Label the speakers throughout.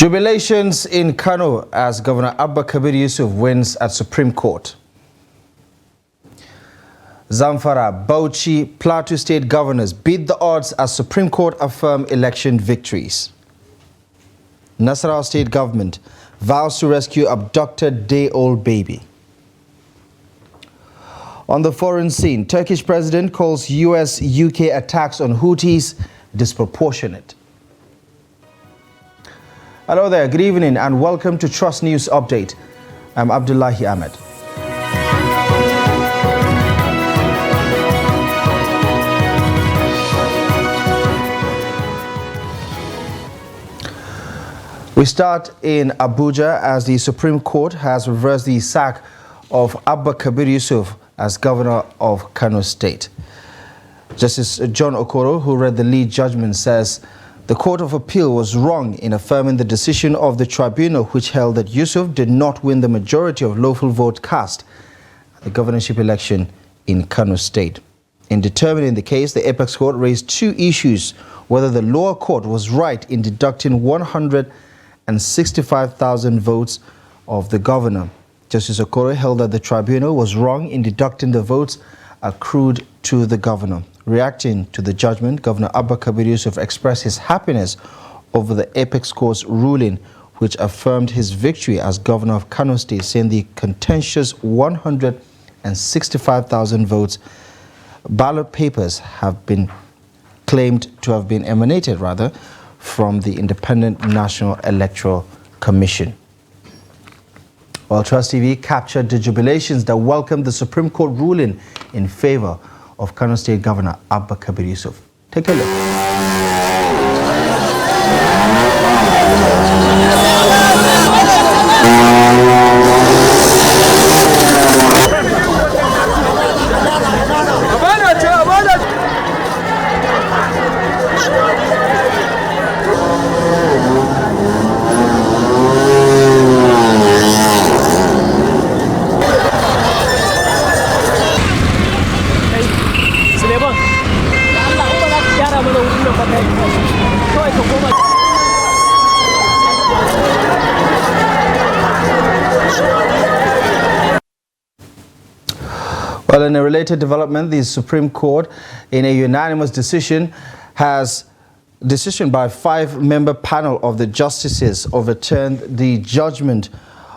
Speaker 1: Jubilations in Kano as Governor Abba Kabir Yusuf wins at Supreme Court. Zamfara, Bauchi, Plateau State governors beat the odds as Supreme Court affirm election victories. Nasarawa State government vows to rescue abducted day-old baby. On the foreign scene, Turkish president calls US-UK attacks on Houthis disproportionate. Hello there, good evening and welcome to Trust News Update. I'm Abdullahi Ahmed. We start in Abuja as the Supreme Court has reversed the sack of Abba Kabir Yusuf as governor of Kano State. Justice John Okoro, who read the lead judgment, says the Court of Appeal was wrong in affirming the decision of the tribunal which held that Yusuf did not win the majority of lawful vote cast at the governorship election in Kano State. In determining the case, the Apex Court raised two issues: whether the lower court was right in deducting 165,000 votes of the governor. Justice Okoro held that the tribunal was wrong in deducting the votes accrued to the governor. Reacting to the judgment, Governor Abba Kabir Yusuf expressed his happiness over the Apex Court's ruling, which affirmed his victory as governor of Kano State, saying the contentious 165,000 votes ballot papers have been claimed to have been emanated from the Independent National Electoral Commission. Well, Trust TV captured the jubilations that welcomed the Supreme Court ruling in favor of Kano State Governor Abba Kabir Yusuf. Take a look. Well, in a related development, the Supreme Court, in a unanimous decision by a five-member panel of the justices, overturned the judgment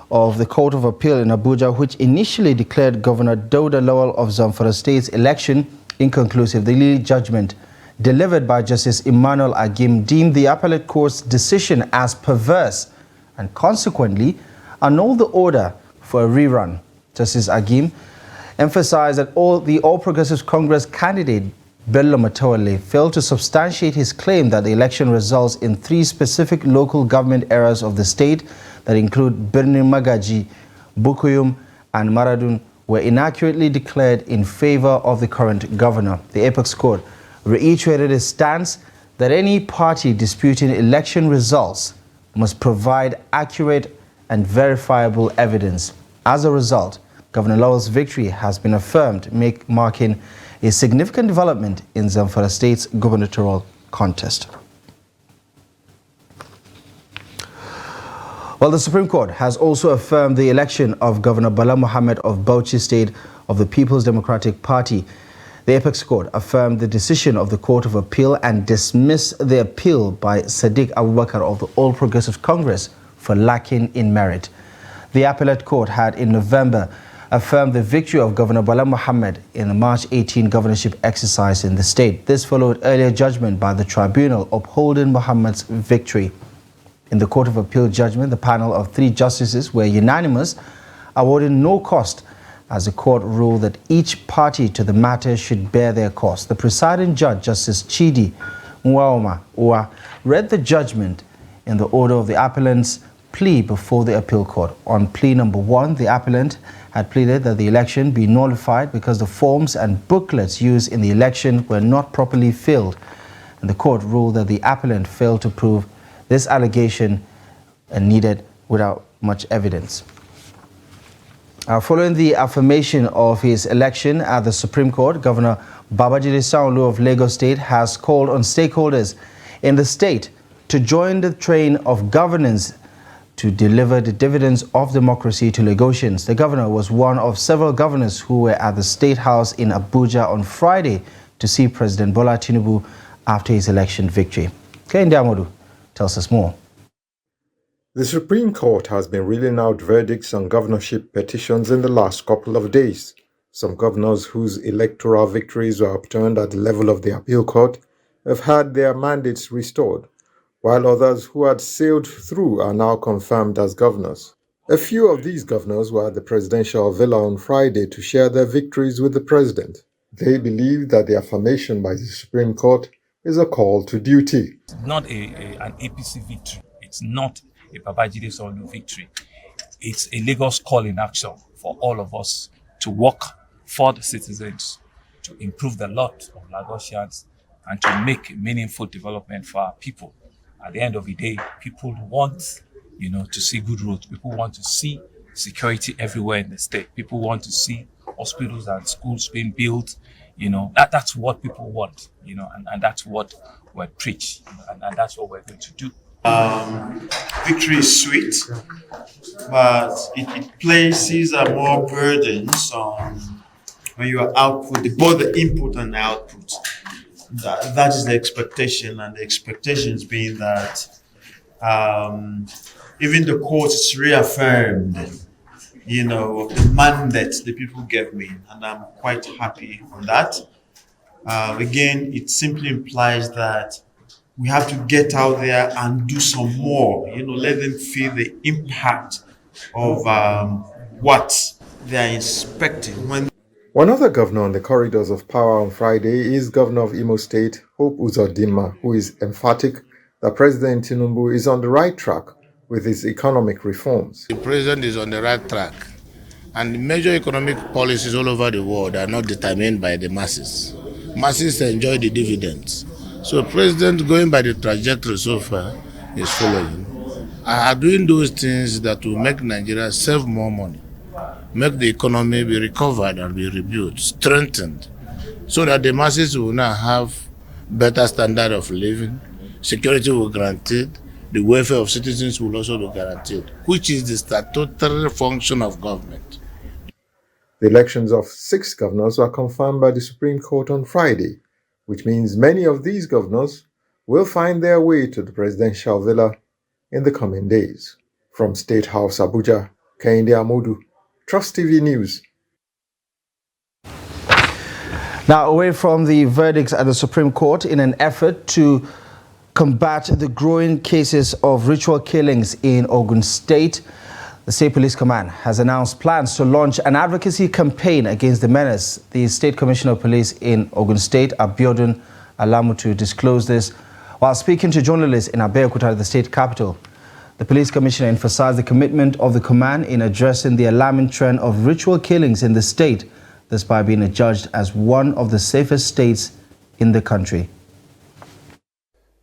Speaker 1: of the Court of Appeal in Abuja, which initially declared Governor Dauda Lawal of Zamfara States election inconclusive. The lead judgment delivered by Justice Emmanuel Agim deemed the appellate court's decision as perverse and consequently annulled the order for a rerun. Justice Agim emphasized that the All Progressives Congress candidate Bello Matawale failed to substantiate his claim that the election results in three specific local government areas of the state that include Birnin Magaji, Bukuyum and Maradun were inaccurately declared in favor of the current governor. The Apex Court reiterated its stance that any party disputing election results must provide accurate and verifiable evidence. As a result, Governor Lawal's victory has been affirmed, marking a significant development in Zamfara State's gubernatorial contest. Well, the Supreme Court has also affirmed the election of Governor Bala Mohammed of Bauchi State of the People's Democratic Party. The Apex Court affirmed the decision of the Court of Appeal and dismissed the appeal by Sadiq Abubakar of the All Progressives Congress for lacking in merit. The appellate court had in November affirmed the victory of Governor Bala Mohammed in the March 18 governorship exercise in the state. This followed earlier judgment by the tribunal upholding Mohammed's victory. In the Court of Appeal judgment, the panel of three justices were unanimous, awarding no cost, as the court ruled that each party to the matter should bear their cost. The presiding judge, Justice Chidi Nwaoma Uwa, read the judgment in the order of the appellant's plea before the appeal court. On plea number 1, the appellant had pleaded that the election be nullified because the forms and booklets used in the election were not properly filled, and the court ruled that the appellant failed to prove this allegation and needed without much evidence. Following the affirmation of his election at the Supreme Court, Governor Babajide Sanwo-Olu of Lagos State has called on stakeholders in the state to join the train of governance to deliver the dividends of democracy to Lagosians. The governor was one of several governors who were at the State House in Abuja on Friday to see President Bola Tinubu after his election victory. Kehinde Amodu tells us more.
Speaker 2: The Supreme Court has been reeling out verdicts on governorship petitions in the last couple of days. Some governors whose electoral victories were upturned at the level of the appeal court have had their mandates restored, while others who had sailed through are now confirmed as governors. A few of these governors were at the presidential villa on Friday to share their victories with the president. They believe that the affirmation by the Supreme Court is a call to duty.
Speaker 3: It's not an APC victory. It's not a Babajide Sanwo-Olu victory. It's a Lagos call in action for all of us to work for the citizens, to improve the lot of Lagosians, and to make meaningful development for our people. At the end of the day, people want, to see good roads. People want to see security everywhere in the state. People want to see hospitals and schools being built. That's what people want, and that's what we preach, and that's what we're going to do.
Speaker 4: Victory is sweet, but it places more burdens on when you are output, both the input and the output. That is the expectation, and the expectations being that even the court is reaffirmed, the mandate the people gave me, and I'm quite happy on that. Again, it simply implies that we have to get out there and do some more, let them feel the impact of what they're expecting.
Speaker 2: One other governor on the corridors of power on Friday is Governor of Imo State, Hope Uzodinma, who is emphatic that President Tinubu is on the right track with his economic reforms.
Speaker 5: The president is on the right track, and the major economic policies all over the world are not determined by the masses. Masses enjoy the dividends. So President, going by the trajectory so far, is following, are doing those things that will make Nigeria save more money, make the economy be recovered and be rebuilt, strengthened, so that the masses will now have better standard of living, security will be guaranteed, the welfare of citizens will also be guaranteed, which is the statutory function of government.
Speaker 2: The elections of 6 governors were confirmed by the Supreme Court on Friday, which means many of these governors will find their way to the presidential villa in the coming days. From State House, Abuja, Kehinde Amodu, Trust TV News.
Speaker 1: Now, away from the verdicts at the Supreme Court, in an effort to combat the growing cases of ritual killings in Ogun State, the State Police Command has announced plans to launch an advocacy campaign against the menace. The State Commissioner of Police in Ogun State, Abiodun Alamutu, disclosed this while speaking to journalists in Abeokuta, the state capital. The police commissioner emphasized the commitment of the command in addressing the alarming trend of ritual killings in the state, despite being adjudged as one of the safest states in the country.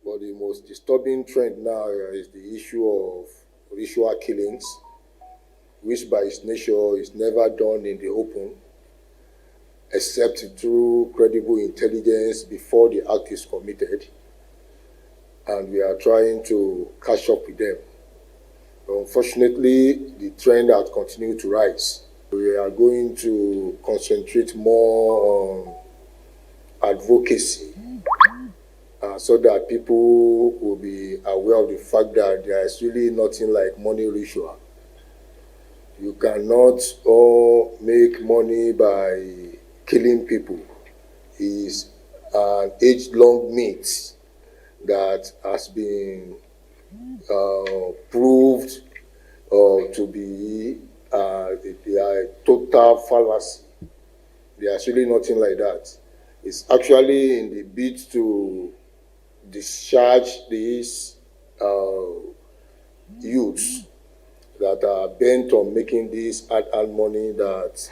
Speaker 6: But the most disturbing trend now is the issue of ritual killings, which by its nature is never done in the open, except through credible intelligence before the act is committed. And we are trying to catch up with them. Unfortunately, the trend has continued to rise. We are going to concentrate more on advocacy so that people will be aware of the fact that there is really nothing like money ritual. You cannot make money by killing people. It's an age-long myth that has been proved to be a total fallacy. There's really nothing like that. It's actually in the bid to discharge these youths that are bent on making this hard-earned money, that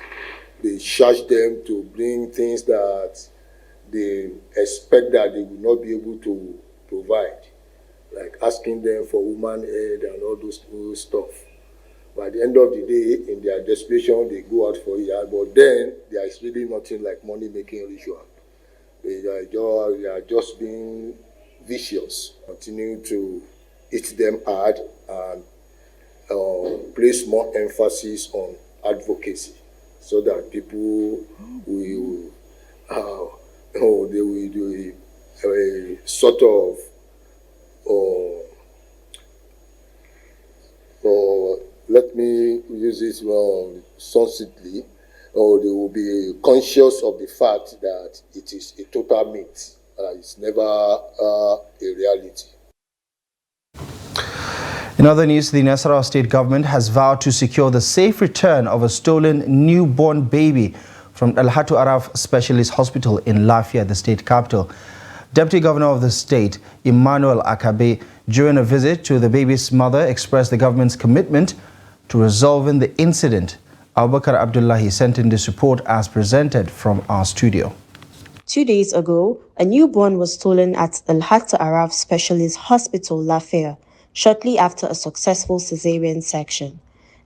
Speaker 6: they charge them to bring things that they expect that they will not be able to provide, like asking them for woman head and all those stuff. But at the end of the day, in their desperation, they go out for it. But then, there is really nothing like money-making ritual. They are just being vicious. Continue to hit them hard and place more emphasis on advocacy so that people will, they will do a sort of, let me use it sensibly, or they will be conscious of the fact that it is a total myth. It's never a reality.
Speaker 1: In other news, the Zamfara State government has vowed to secure the safe return of a stolen newborn baby from Al-Hatu Araf Specialist Hospital in Lafia, the state capital. Deputy Governor of the state, Emmanuel Akabe, during a visit to the baby's mother, expressed the government's commitment to resolving the incident. Abubakar Abdullahi sent in this report as presented from our studio.
Speaker 7: 2 days ago, a newborn was stolen at Al-Hatu Araf Specialist Hospital, Lafia, shortly after a successful cesarean section.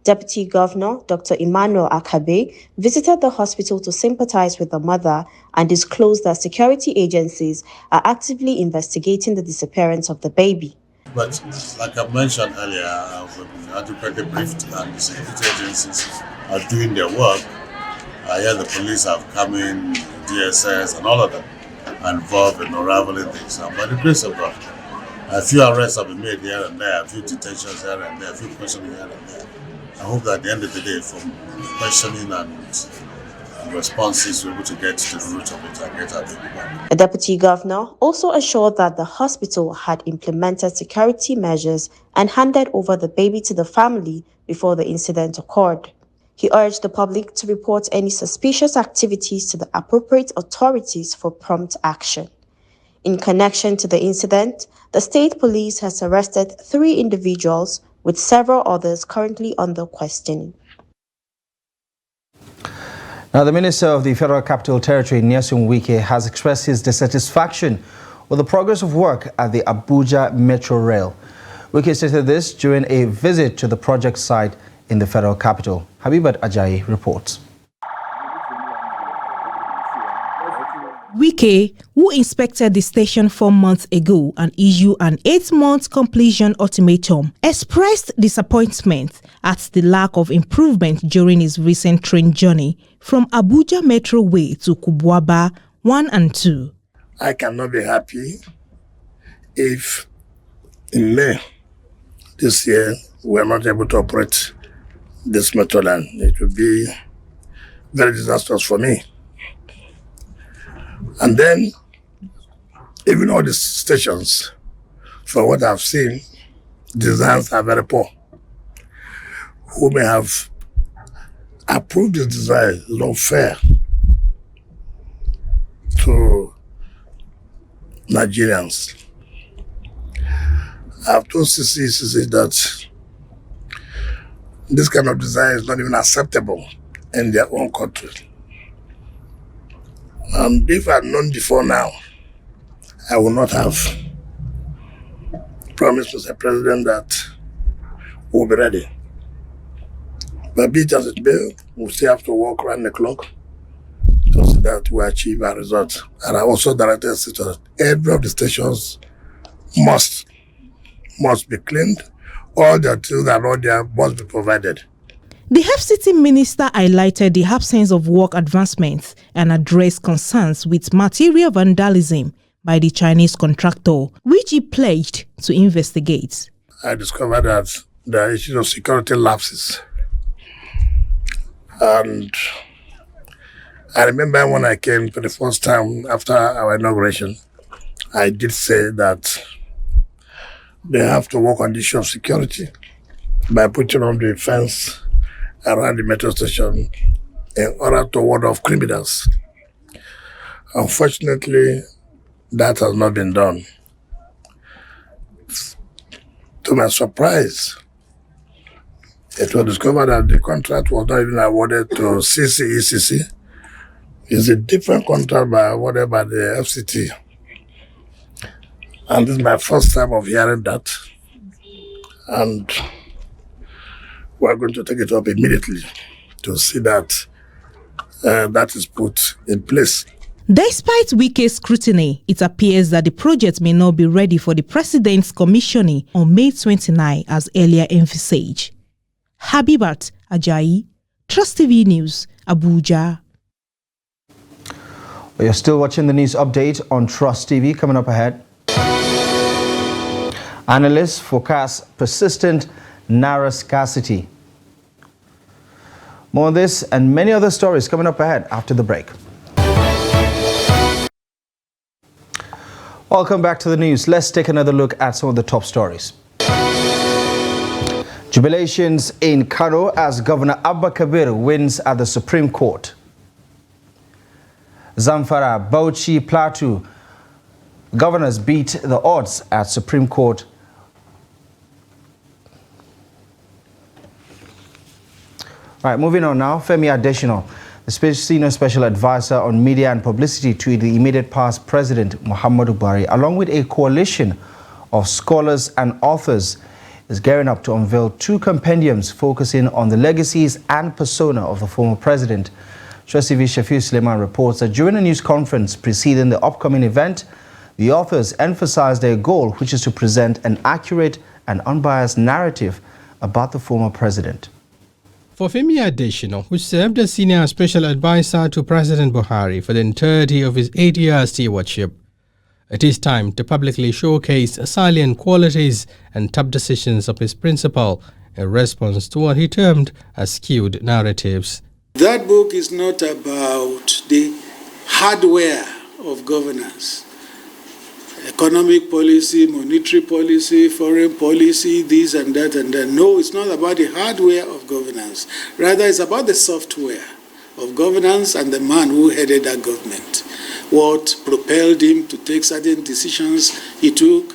Speaker 7: Deputy Governor Dr. Emmanuel Akabe visited the hospital to sympathize with the mother and disclosed that security agencies are actively investigating the disappearance of the baby.
Speaker 8: But like I mentioned earlier, I've been adequately briefed and the security agencies are doing their work. Here the police have come in, DSS and all of them are involved in unraveling things. And by the grace of God, a few arrests have been made here and there, a few detentions here and there, a few questioning here and there. I hope that at the end of the day, from questioning and responses, we're able to get to the root of it and get our baby back.
Speaker 7: The Deputy Governor also assured that the hospital had implemented security measures and handed over the baby to the family before the incident occurred. He urged the public to report any suspicious activities to the appropriate authorities for prompt action. In connection to the incident, the state police has arrested 3 individuals with several others currently under questioning.
Speaker 1: Now, the Minister of the Federal Capital Territory, Nyesom Wike, has expressed his dissatisfaction with the progress of work at the Abuja Metro Rail. Wike stated this during a visit to the project site in the federal capital. Habibat Ajayi reports.
Speaker 9: Wike, who inspected the station 4 months ago and issued an 8-month completion ultimatum, expressed disappointment at the lack of improvement during his recent train journey from Abuja Metro Way to Kubwaba 1 and 2.
Speaker 5: I cannot be happy if in May this year we are not able to operate this metro line. It will be very disastrous for me. And then, even all the stations, from what I've seen, designs are very poor. Who may have approved this design is not fair to Nigerians. I've told CCCC that this kind of design is not even acceptable in their own country. And if I had known before now, I would not have promised Mr. President that we'll be ready. But be it as it may, we still have to work around the clock to see that we achieve our results. And I also directed that every of the stations must be cleaned. All the things that are not there must be provided.
Speaker 9: The FCT minister highlighted the absence of work advancements and addressed concerns with material vandalism by the Chinese contractor, which he pledged to investigate.
Speaker 5: I discovered that there are issues of security lapses. And I remember when I came for the first time after our inauguration, I did say that they have to work on the issue of security by putting on the fence around the metro station in order to ward off criminals. Unfortunately, that has not been done. To my surprise, it was discovered that the contract was not even awarded to CCECC. It's a different contract awarded by the FCT. And this is my first time of hearing that. And we're going to take it up immediately to see that that is put in place.
Speaker 9: Despite weaker scrutiny, it appears that the project may not be ready for the president's commissioning on May 29 as earlier envisaged. Habibat Ajayi, Trust TV News, Abuja.
Speaker 1: You're still watching the news update on Trust TV. Coming up ahead, analysts forecast persistent naira scarcity. More on this and many other stories coming up ahead after the break. Welcome back to the news. Let's take another look at some of the top stories. Jubilations in Kano as Governor Abba Kabir wins at the Supreme Court. Zamfara, Bauchi, Plateau governors beat the odds at Supreme Court. All right, moving on now. Femi Adesina, the senior special advisor on media and publicity to the immediate past President Muhammadu Buhari, along with a coalition of scholars and authors, is gearing up to unveil 2 compendiums focusing on the legacies and persona of the former president. Trust TV Shafiu Suleiman reports that during a news conference preceding the upcoming event, the authors emphasized their goal, which is to present an accurate and unbiased narrative about the former president.
Speaker 10: For Femi Adesina, who served as senior special advisor to President Buhari for the entirety of his 8-year stewardship, it is time to publicly showcase salient qualities and top decisions of his principal in response to what he termed as skewed narratives.
Speaker 11: That book is not about the hardware of governance. Economic policy, monetary policy, foreign policy, this and that and that. No, it's not about the hardware of governance. Rather, it's about the software of governance and the man who headed that government. What propelled him to take certain decisions he took.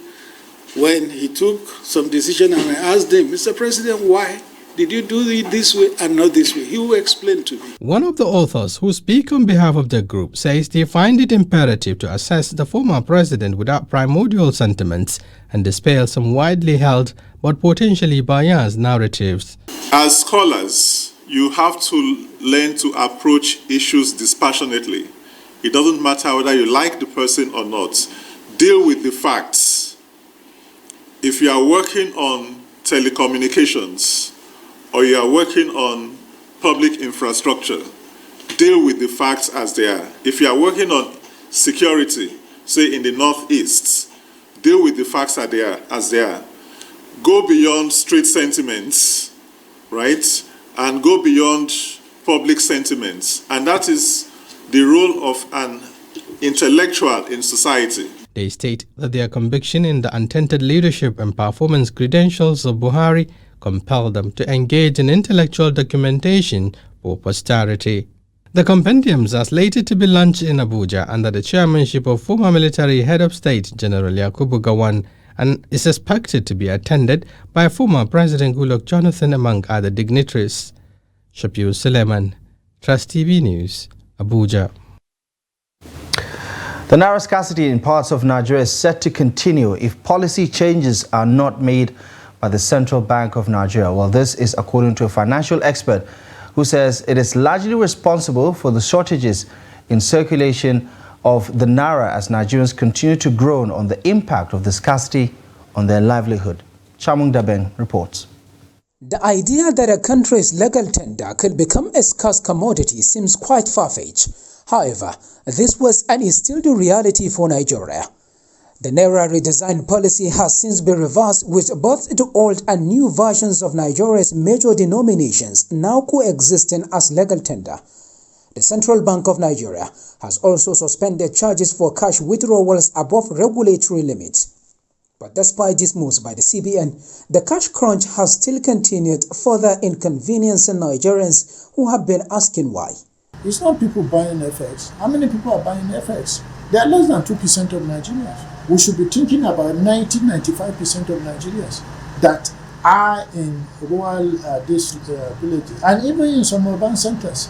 Speaker 11: When he took some decision and I asked him, Mr. President, why did you do it this way and not this way? He will explain to me.
Speaker 10: One of the authors who speak on behalf of the group says they find it imperative to assess the former president without primordial sentiments and dispel some widely held but potentially biased narratives.
Speaker 12: As scholars, you have to learn to approach issues dispassionately. It doesn't matter whether you like the person or not. Deal with the facts. If you are working on telecommunications or you are working on public infrastructure, deal with the facts as they are. If you are working on security, say in the Northeast, deal with the facts as they are. Go beyond street sentiments, right? And go beyond public sentiments. And that is the role of an intellectual in society.
Speaker 10: They state that their conviction in the untainted leadership and performance credentials of Buhari compelled them to engage in intellectual documentation for posterity. The compendiums are slated to be launched in Abuja under the chairmanship of former military head of state General Yakubu Gowon and is expected to be attended by former President Goodluck Jonathan among other dignitaries. Shafiu Suleiman, Trust TV News, Abuja.
Speaker 1: The naira scarcity in parts of Nigeria is set to continue if policy changes are not made by the Central Bank of Nigeria. Well, this is according to a financial expert who says it is largely responsible for the shortages in circulation of the naira as Nigerians continue to groan on the impact of the scarcity on their livelihood. Chamung Dabeng reports.
Speaker 13: The idea that a country's legal tender could become a scarce commodity seems quite far-fetched. However, this was and is still the reality for Nigeria. The Naira redesign policy has since been reversed, with both the old and new versions of Nigeria's major denominations now coexisting as legal tender. The Central Bank of Nigeria has also suspended charges for cash withdrawals above regulatory limits. But despite these moves by the CBN, the cash crunch has still continued, further inconveniencing Nigerians who have been asking why.
Speaker 14: It's not people buying FX. How many people are buying FX? They are less than 2% of Nigerians. We should be thinking about 90-95% of Nigerians that are in rural villages and even in some urban centers.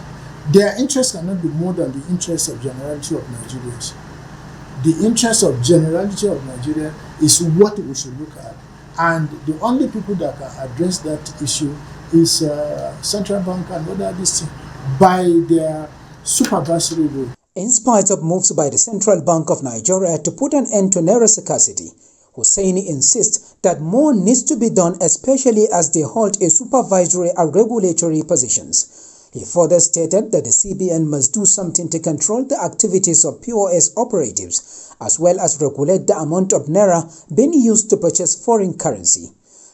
Speaker 14: Their interests cannot be more than the interests of generality of Nigerians. The interest of generality of Nigeria is what we should look at. And the only people that can address that issue is Central Bank and other things by their supervisory role.
Speaker 13: In spite of moves by the Central Bank of Nigeria to put an end to naira scarcity, Hussaini insists that more needs to be done, especially as they hold a supervisory and regulatory positions. He further stated that the CBN must do something to control the activities of POS operatives, as well as regulate the amount of naira being used to purchase foreign currency.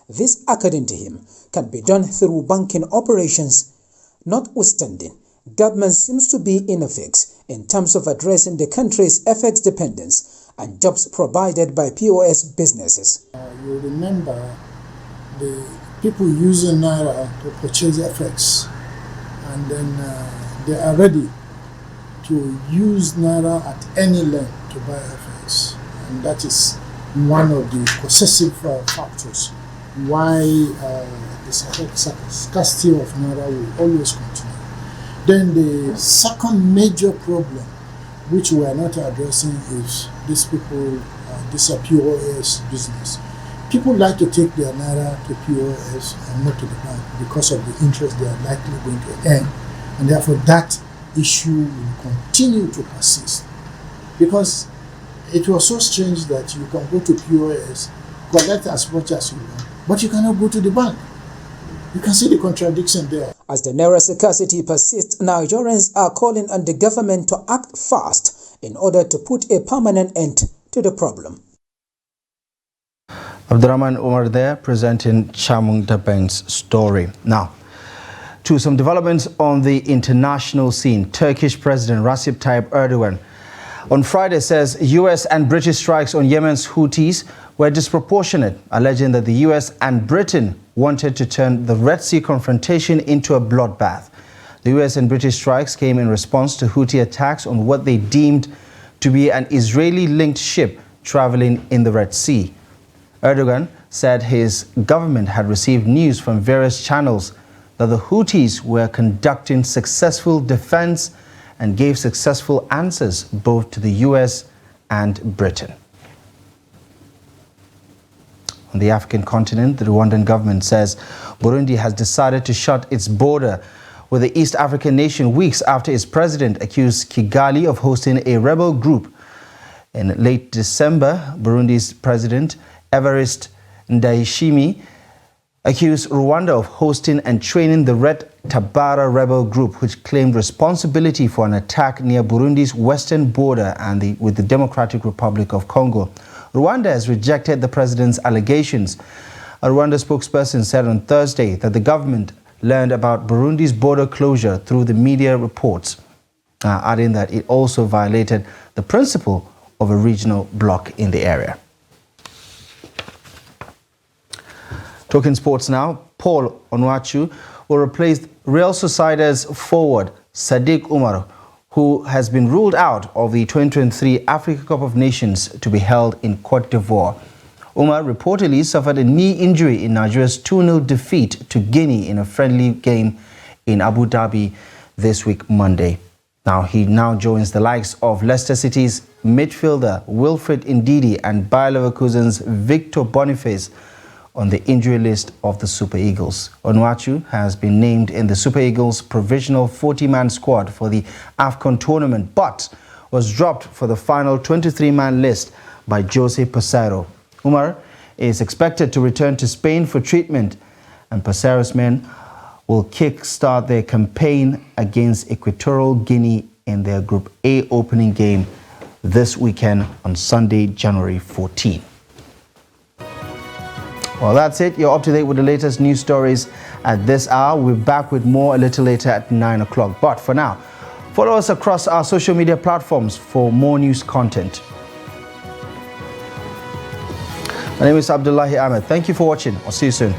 Speaker 13: This, according to him, can be done through banking operations. Notwithstanding, government seems to be ineffective in terms of addressing the country's FX dependence and jobs provided by POS businesses.
Speaker 14: You remember the people using naira to purchase FX, and then they are ready to use naira at any length to buy FX, and that is one of the possessive factors why the scarcity of naira will always continue. Then the second major problem which we are not addressing is these people, this POS business. People like to take their naira to POS and not to the bank because of the interest they are likely going to earn, and therefore that issue will continue to persist. Because it was so strange that you can go to POS, collect as much as you want, but you cannot go to the bank. You can see the contradiction there.
Speaker 13: As the naira scarcity persists, Nigerians are calling on the government to act fast in order to put a permanent end to the problem.
Speaker 1: Abdurrahman Umar there presenting Chamung Dabeng's story. Now, to some developments on the international scene. Turkish President Recep Tayyip Erdogan on Friday says US and British strikes on Yemen's Houthis were disproportionate, alleging that the US and Britain wanted to turn the Red Sea confrontation into a bloodbath. The US and British strikes came in response to Houthi attacks on what they deemed to be an Israeli-linked ship traveling in the Red Sea. Erdogan said his government had received news from various channels that the Houthis were conducting successful defense and gave successful answers both to the US and Britain. On the African continent, the Rwandan government says Burundi has decided to shut its border with the East African nation weeks after its president accused Kigali of hosting a rebel group. In late December, Burundi's president, Evariste Ndayishimiye, accused Rwanda of hosting and training the Red Tabara rebel group, which claimed responsibility for an attack near Burundi's western border and with the Democratic Republic of Congo. Rwanda has rejected the president's allegations. A Rwanda spokesperson said on Thursday that the government learned about Burundi's border closure through the media reports, adding that it also violated the principle of a regional bloc in the area. Talking sports now, Paul Onuachu will replace Real Sociedad's forward Sadiq Umar, who has been ruled out of the 2023 Africa Cup of Nations to be held in Cote d'Ivoire. Umar reportedly suffered a knee injury in Nigeria's 2-0 defeat to Guinea in a friendly game in Abu Dhabi this week, Monday. He now joins the likes of Leicester City's midfielder Wilfred Ndidi and Bayer Leverkusen's Victor Boniface on the injury list of the Super Eagles. Onuachu has been named in the Super Eagles' provisional 40-man squad for the AFCON tournament, but was dropped for the final 23-man list by Jose Peseiro. Umar is expected to return to Spain for treatment, and Peseiro's men will kick-start their campaign against Equatorial Guinea in their Group A opening game this weekend on Sunday, January 14. Well, that's it. You're up to date with the latest news stories at this hour. We'll be back with more a little later at 9 o'clock. But for now, follow us across our social media platforms for more news content. My name is Abdullahi Ahmed. Thank you for watching. I'll see you soon.